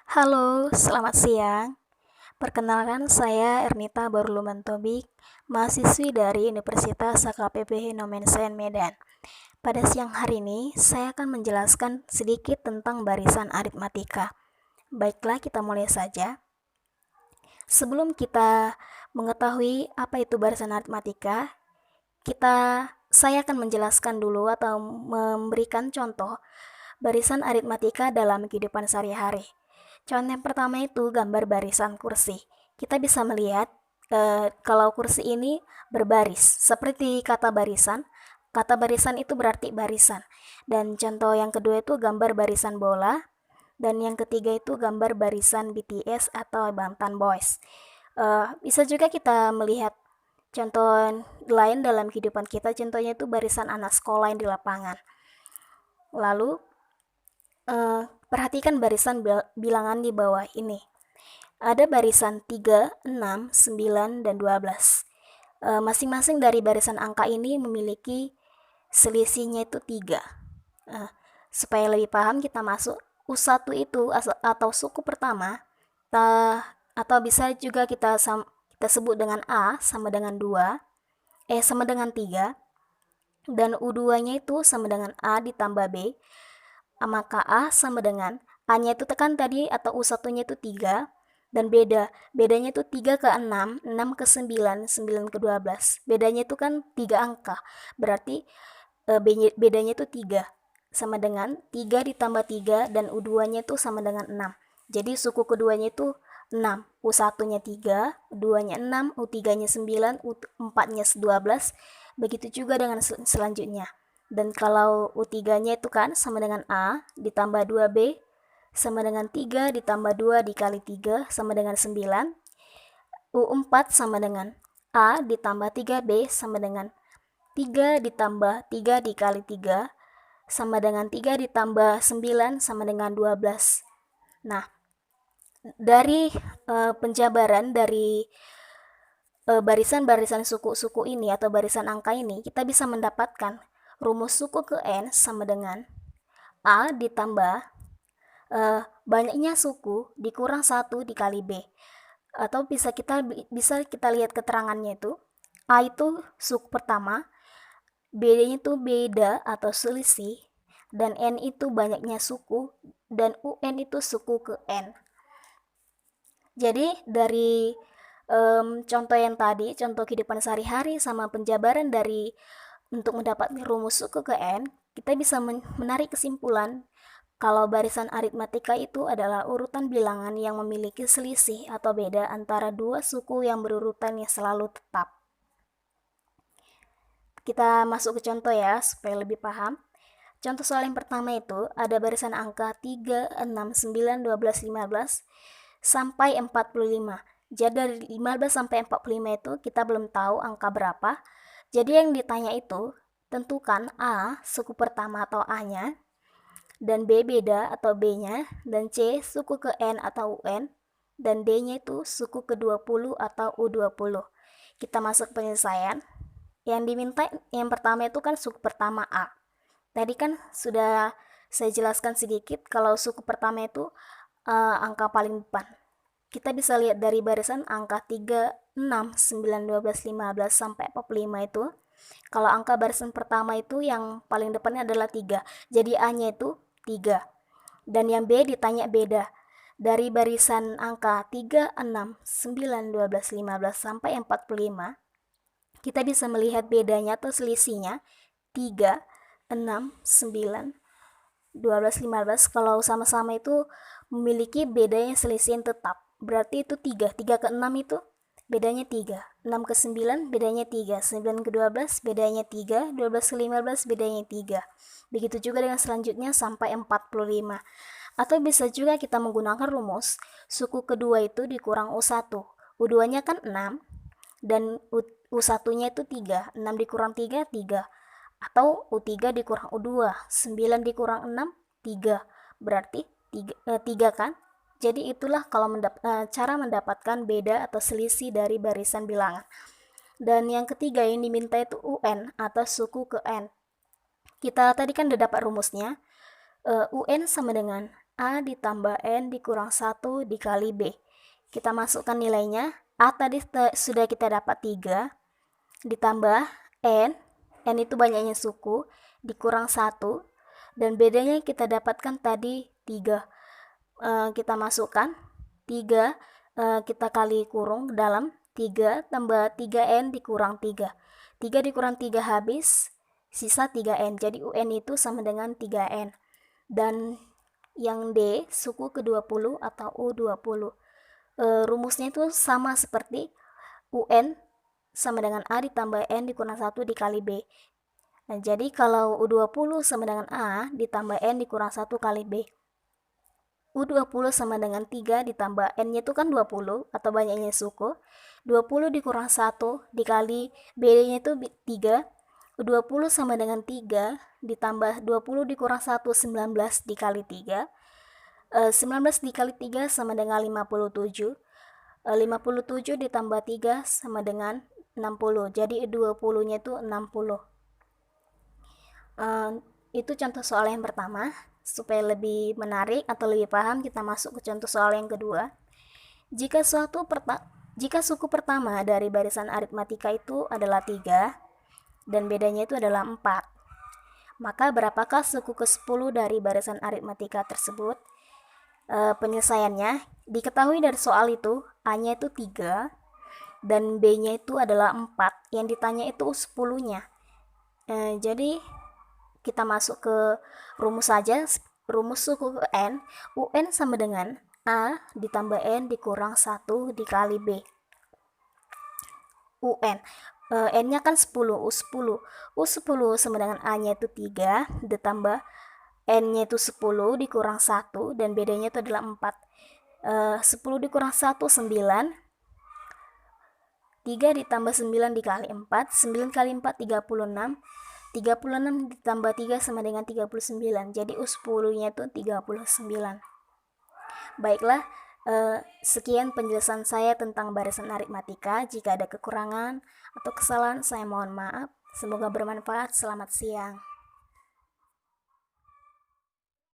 Halo, selamat siang. Perkenalkan, saya Ernita Barulumantobik, mahasiswi dari Universitas HKPP Nomensen Medan. Pada siang hari ini, saya akan menjelaskan sedikit tentang barisan aritmatika. Baiklah, kita mulai saja. Sebelum kita mengetahui apa itu barisan aritmatika, saya akan menjelaskan dulu atau memberikan contoh barisan aritmatika dalam kehidupan sehari-hari. Contoh yang pertama itu gambar barisan kursi. Kita bisa melihat kalau kursi ini berbaris. Seperti kata barisan itu berarti barisan. Dan contoh yang kedua itu gambar barisan bola. Dan yang ketiga itu gambar barisan BTS atau Bangtan Boys. Bisa juga kita melihat contoh lain dalam kehidupan kita, contohnya itu barisan anak sekolah yang di lapangan. Lalu perhatikan barisan bilangan di bawah ini. Ada barisan 3, 6, 9, dan 12. Masing-masing dari barisan angka ini memiliki selisihnya itu 3. Supaya lebih paham, kita masuk U1 itu atau suku pertama, atau bisa juga kita sebut dengan A sama dengan 2, sama dengan 3, dan U2-nya itu sama dengan A ditambah B, maka A sama dengan A-nya itu tekan tadi atau U1-nya itu 3, dan bedanya itu 3 ke 6, 6 ke 9, 9 ke 12. Bedanya itu kan 3 angka, berarti bedanya itu 3, sama dengan 3 ditambah 3, dan U2-nya itu sama dengan 6. Jadi suku keduanya itu 6, U1-nya 3, U2-nya 6, U3-nya 9, U4-nya 12, begitu juga dengan selanjutnya. Dan kalau U3-nya itu kan sama dengan A ditambah 2B sama dengan 3 ditambah 2 dikali 3 sama dengan 9. U4 sama dengan A ditambah 3B sama dengan 3 ditambah 3 dikali 3 sama dengan 3 ditambah 9 sama dengan 12. Nah, dari penjabaran dari barisan-barisan suku-suku ini atau barisan angka ini, kita bisa mendapatkan rumus suku ke N sama dengan A ditambah banyaknya suku dikurang 1 dikali B. Atau bisa kita lihat keterangannya itu, A itu suku pertama, B-nya itu beda atau selisih, dan N itu banyaknya suku, dan UN itu suku ke N. Jadi dari contoh yang tadi, contoh kehidupan sehari-hari sama penjabaran dari untuk mendapatkan rumus suku ke N, kita bisa menarik kesimpulan kalau barisan aritmatika itu adalah urutan bilangan yang memiliki selisih atau beda antara dua suku yang berurutan yang selalu tetap. Kita masuk ke contoh ya, supaya lebih paham. Contoh soal yang pertama itu, ada barisan angka 3, 6, 9, 12, 15, sampai 45. Jadi dari 15 sampai 45 itu kita belum tahu angka berapa. Jadi yang ditanya itu, tentukan A, suku pertama atau A-nya, dan B beda atau B-nya, dan C suku ke N atau UN, dan D-nya itu suku ke 20 atau U20. Kita masuk penyelesaian. Yang diminta yang pertama itu kan suku pertama A. Tadi kan sudah saya jelaskan sedikit kalau suku pertama itu angka paling depan. Kita bisa lihat dari barisan angka 3, 6, 9, 12, 15 sampai 45 itu. Kalau angka barisan pertama itu yang paling depannya adalah 3. Jadi A-nya itu 3. Dan yang B ditanya beda. Dari barisan angka 3, 6, 9, 12, 15 sampai 45, kita bisa melihat bedanya atau selisihnya 3, 6, 9, 12, 15. Kalau sama-sama itu memiliki bedanya selisih yang tetap, berarti itu 3. 3 ke 6 itu bedanya 3. 6 ke 9 bedanya 3. 9 ke 12 bedanya 3. 12 ke 15 bedanya 3. Begitu juga dengan selanjutnya sampai 45. Atau bisa juga kita menggunakan rumus suku kedua itu dikurang U1. U2-nya kan 6, dan U1-nya itu 3. 6 dikurang 3, 3. Atau U3 dikurang U2, 9 dikurang 6, 3. Berarti 3 kan? Jadi itulah kalau cara mendapatkan beda atau selisih dari barisan bilangan. Dan yang ketiga yang diminta itu UN atau suku ke N. Kita tadi kan udah dapat rumusnya. UN sama dengan A ditambah N dikurang 1 dikali B. Kita masukkan nilainya. A tadi sudah kita dapat 3, ditambah N itu banyaknya suku, dikurang 1, dan bedanya kita dapatkan tadi 3. Kita masukkan 3, kita kali kurung dalam 3 tambah 3N dikurang 3. 3 dikurang 3 habis, sisa 3N. Jadi UN itu sama dengan 3N. Dan yang D, suku ke-20 atau U20. Rumusnya itu sama seperti UN sama dengan A ditambah N dikurang 1 dikali B. Nah, jadi kalau U20 sama dengan A ditambah N dikurang 1 kali B. U20 sama dengan 3 ditambah N-nya itu kan 20 atau banyaknya suku. 20 dikurang 1 dikali B-nya itu 3. U20 sama dengan 3 ditambah 20 dikurang 1, 19 dikali 3. 19 dikali 3 sama dengan 57. 57 ditambah 3 sama dengan 60. Jadi 20-nya itu 60. Itu contoh soal yang pertama. Supaya lebih menarik atau lebih paham, kita masuk ke contoh soal yang kedua. Jika suku pertama dari barisan aritmatika itu adalah 3 dan bedanya itu adalah 4, maka berapakah suku ke-10 dari barisan aritmatika tersebut? Penyelesaiannya diketahui dari soal itu, A-nya itu 3 dan B-nya itu adalah 4. Yang ditanya itu 10-nya. Jadi kita masuk ke rumus saja. Rumus suku N, UN sama dengan A ditambah N dikurang 1 dikali B. UN, N-nya kan 10, U10. U10 sama dengan A-nya itu 3 ditambah N-nya itu 10 dikurang 1 dan bedanya itu adalah 4. 10 dikurang 1, 9. 3 ditambah 9 dikali 4, 9 kali 4, 36. 36 ditambah 3 sama dengan 39. Jadi U10-nya itu 39. Baiklah, sekian penjelasan saya tentang barisan aritmatika. Jika ada kekurangan atau kesalahan, saya mohon maaf. Semoga bermanfaat. Selamat siang.